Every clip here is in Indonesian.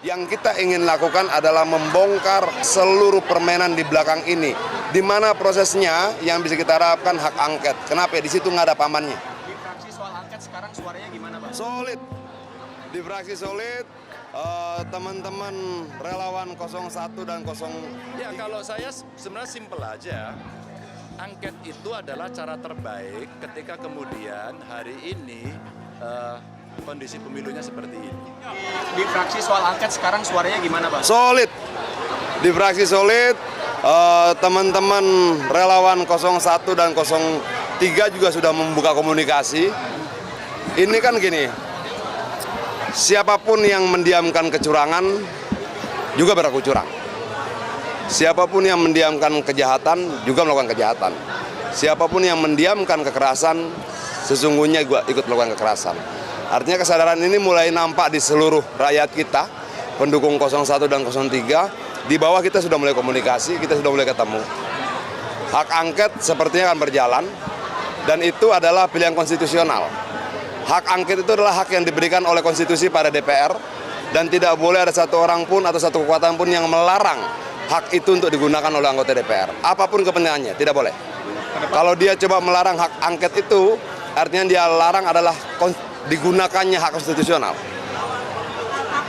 Yang kita ingin lakukan adalah membongkar seluruh permainan di belakang ini. Di mana prosesnya yang bisa kita harapkan hak angket. Kenapa? Di situ nggak ada pamannya. Di fraksi soal angket sekarang suaranya gimana, Bang? Solid. Di fraksi solid, teman-teman relawan 01 dan 0. Ya kalau saya sebenarnya simpel aja. Angket itu adalah cara terbaik ketika kemudian hari ini kondisi pemilunya seperti ini. Di fraksi soal angket sekarang suaranya gimana, Bang? Solid. Di fraksi solid, teman-teman relawan 01 dan 03 juga sudah membuka komunikasi. Ini kan gini, siapapun yang mendiamkan kecurangan juga berlaku curang. Siapapun yang mendiamkan kejahatan juga melakukan kejahatan. Siapapun yang mendiamkan kekerasan sesungguhnya juga ikut melakukan kekerasan. Artinya kesadaran ini mulai nampak di seluruh rakyat kita, pendukung 01 dan 03. Di bawah kita sudah mulai komunikasi, kita sudah mulai ketemu. Hak angket sepertinya akan berjalan, dan itu adalah pilihan konstitusional. Hak angket itu adalah hak yang diberikan oleh konstitusi pada DPR, dan tidak boleh ada satu orang pun atau satu kekuatan pun yang melarang hak itu untuk digunakan oleh anggota DPR. Apapun kepentingannya, tidak boleh. Kalau dia coba melarang hak angket itu, artinya dia larang adalah digunakannya hak konstitusional.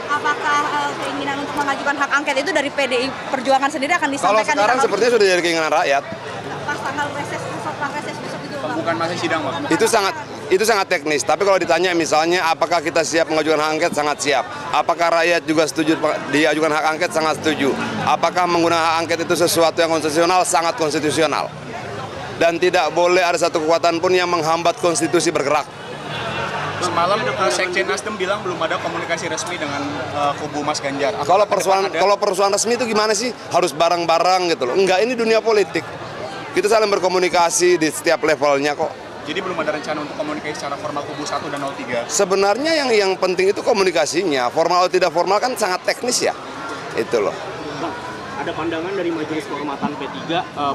Apakah keinginan untuk mengajukan hak angket itu dari PDI Perjuangan sendiri akan disampaikan? Kalau sekarang sepertinya sudah jadi keinginan rakyat. Pas tanggal reses besok itu, Bang. Bukan masih sidang, Bang? Itu sangat teknis. Tapi kalau ditanya misalnya apakah kita siap mengajukan hak angket, sangat siap. Apakah rakyat juga setuju diajukan hak angket, sangat setuju. Apakah menggunakan hak angket itu sesuatu yang konstitusional, sangat konstitusional. Dan tidak boleh ada satu kekuatan pun yang menghambat konstitusi bergerak. Semalam Sekjen Nasdem bilang belum ada komunikasi resmi dengan kubu Mas Ganjar. Kalau persoalan resmi itu gimana sih? Harus bareng-bareng gitu loh. Enggak, ini dunia politik. Kita saling berkomunikasi di setiap levelnya kok. Jadi belum ada rencana untuk komunikasi secara formal kubu 1 dan 03? Sebenarnya yang penting itu komunikasinya. Formal atau tidak formal kan sangat teknis ya. Itu loh. Bang, ada pandangan dari Majelis Kehormatan P3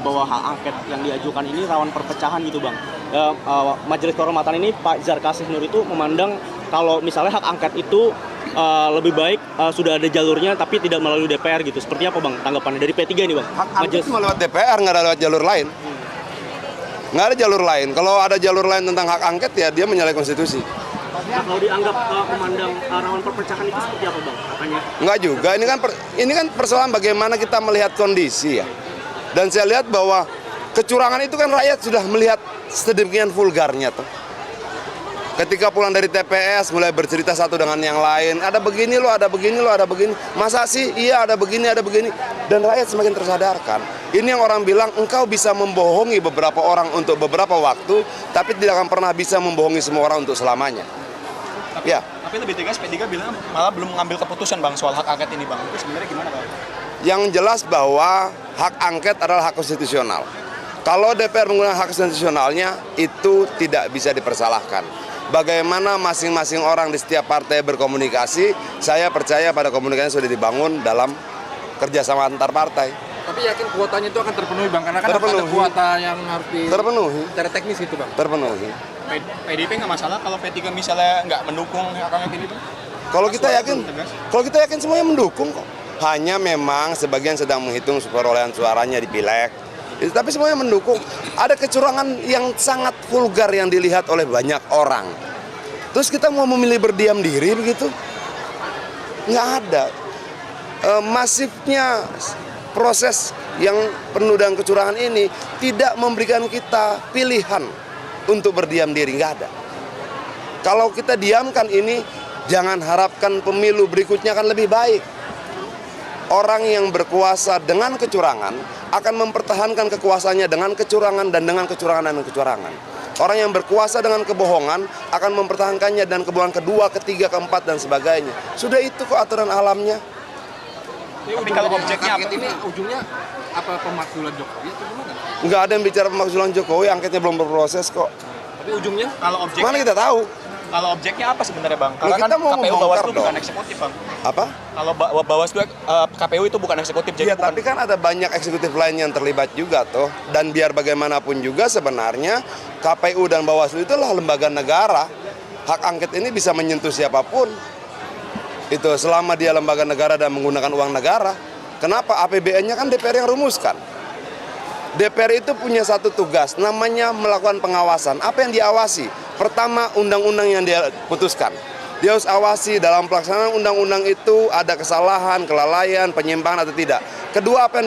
bahwa hak angket yang diajukan ini rawan perpecahan gitu, Bang. Majelis Kehormatan ini Pak Zarkasih Nur itu memandang kalau misalnya hak angket itu lebih baik sudah ada jalurnya tapi tidak melalui DPR gitu. Seperti apa, Bang, tanggapannya dari P3 ini, Bang? Hak angket cuma lewat DPR, nggak ada lewat jalur lain. Nggak ada jalur lain. Kalau ada jalur lain tentang hak angket ya dia menyalahi konstitusi. Nah, kalau dianggap memandang rawan perpecahan itu seperti apa, Bang? Katanya. Enggak juga. Ini kan persoalan bagaimana kita melihat kondisi ya. Dan saya lihat bahwa kecurangan itu kan rakyat sudah melihat sedemikian vulgarnya tuh. Ketika pulang dari TPS mulai bercerita satu dengan yang lain, ada begini loh, ada begini loh, ada begini. Masa sih? Iya, ada begini, ada begini. Dan rakyat semakin tersadarkan. Ini yang orang bilang engkau bisa membohongi beberapa orang untuk beberapa waktu, tapi tidak akan pernah bisa membohongi semua orang untuk selamanya. Tapi lebih tegas P3 bilang malah belum mengambil keputusan, Bang, soal hak angket ini, Bang. Itu sebenarnya gimana, Bang? Yang jelas bahwa hak angket adalah hak konstitusional. Kalau DPR menggunakan hak konstitusionalnya, itu tidak bisa dipersalahkan. Bagaimana masing-masing orang di setiap partai berkomunikasi, saya percaya pada komunikasi sudah dibangun dalam kerjasama antar partai. Tapi yakin kuotanya itu akan terpenuhi, Bang? Karena kan Terpenuhi. ada kuota yang harus Terpenuhi. secara teknis gitu, Bang. Terpenuhi. PDIP nggak masalah kalau P3 misalnya nggak mendukung hak angket ini, Bang? Kalau kita yakin semuanya mendukung kok. Hanya memang sebagian sedang menghitung perolehan suaranya di pileg. Tapi semuanya mendukung. Ada kecurangan yang sangat vulgar yang dilihat oleh banyak orang. Terus kita mau memilih berdiam diri begitu? Nggak ada. Masifnya proses yang penuh dengan kecurangan ini tidak memberikan kita pilihan untuk berdiam diri. Nggak ada. Kalau kita diamkan ini, jangan harapkan pemilu berikutnya akan lebih baik. Orang yang berkuasa dengan kecurangan akan mempertahankan kekuasaannya dengan kecurangan dan dengan kecurangan dan kecurangan. Orang yang berkuasa dengan kebohongan akan mempertahankannya dan kebohongan kedua, ketiga, keempat dan sebagainya. Sudah itu kok aturan alamnya. Tapi kalau objeknya apa? Ini ujungnya apa, pemakzulan Jokowi atau gimana? Nggak ada yang bicara pemakzulan Jokowi, angketnya belum berproses kok. Tapi ujungnya Kalau objeknya, Mana kita tahu? kalau objeknya apa sebenarnya, Bang? Nah, Karena kita kan mau KPU membongkar Bawaslu bukan dong. eksekutif, Bang. Apa? Kalau Bawaslu KPU itu bukan eksekutif, jadi Iya, bukan. tapi kan ada banyak eksekutif lain yang terlibat juga toh. Dan biar bagaimanapun juga sebenarnya KPU dan Bawaslu itulah lembaga negara. Hak angket ini bisa menyentuh siapapun. Itu selama dia lembaga negara dan menggunakan uang negara, kenapa APBN-nya kan DPR yang rumuskan? DPR itu punya satu tugas, namanya melakukan pengawasan. Apa yang diawasi? Pertama, undang-undang yang dia putuskan. Dia harus awasi dalam pelaksanaan undang-undang itu ada kesalahan, kelalaian, penyimpangan atau tidak. Kedua, apa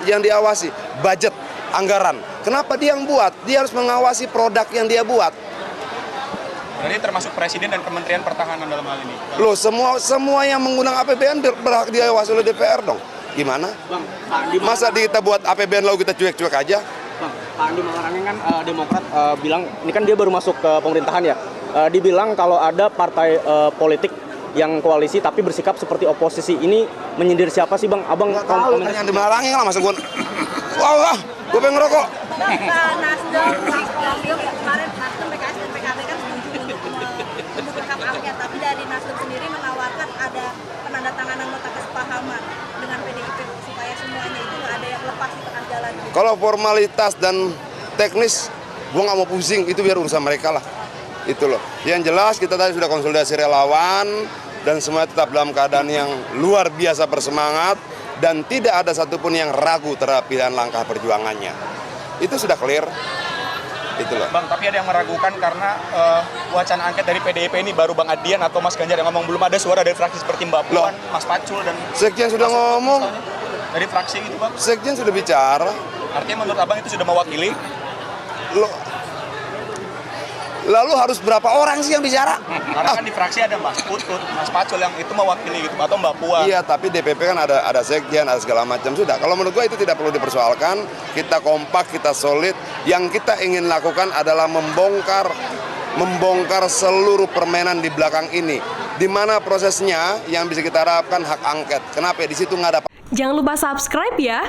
yang diawasi? Budget, anggaran. Kenapa dia yang buat? Dia harus mengawasi produk yang dia buat. Berarti termasuk Presiden dan Kementerian Pertahanan dalam hal ini. Loh, semua yang menggunakan APBN berhak diawasi oleh DPR dong. Gimana? Bang, Pak Andi Masa kita buat APBN lalu kita cuek-cuek aja? Bang, Pak Andi Malarangeng kan Demokrat bilang, ini kan dia baru masuk ke pemerintahan ya, dibilang kalau ada partai politik yang koalisi tapi bersikap seperti oposisi, ini menyindir siapa sih Bang? Abang Nggak tahu, yang dimarangin lah masa gue. Wah, gue pengen ngerokok. Nasdem, kemarin Nasdem, PKS dan PKB kan setuju untuk hak angket, tapi dari Nasdem sendiri menawarkan ada penandatanganan nota kesepahaman dengan PDIP supaya semuanya itu nggak ada yang lepas di tengah jalan. Kalau formalitas dan teknis, gue nggak mau pusing, itu biar urusan mereka lah. Itu loh. Yang jelas kita tadi sudah konsolidasi relawan dan semua tetap dalam keadaan yang luar biasa bersemangat dan tidak ada satupun yang ragu terhadap pilihan langkah perjuangannya. Itu sudah clear. Itu loh. Bang, tapi ada yang meragukan karena wacana angket dari PDIP ini baru Bang Adian atau Mas Ganjar yang ngomong, belum ada suara dari fraksi seperti Mbak Puan, Mas Pacul dan Sekjen sudah ngomong, dari fraksi gitu Bang. Sekjen sudah bicara. Artinya menurut Abang itu sudah mewakili? Lalu harus berapa orang sih yang bicara? Karena kan di fraksi ada Mas Putut, Mas Pacul yang itu mewakili gitu, atau Mbak Puan. Iya, tapi DPP kan ada sekjen, ada segala macam. Sudah, kalau menurut gua itu tidak perlu dipersoalkan. Kita kompak, kita solid. Yang kita ingin lakukan adalah membongkar seluruh permainan di belakang ini. Di mana prosesnya yang bisa kita harapkan hak angket. Kenapa? Di situ nggak ada. Jangan lupa subscribe ya.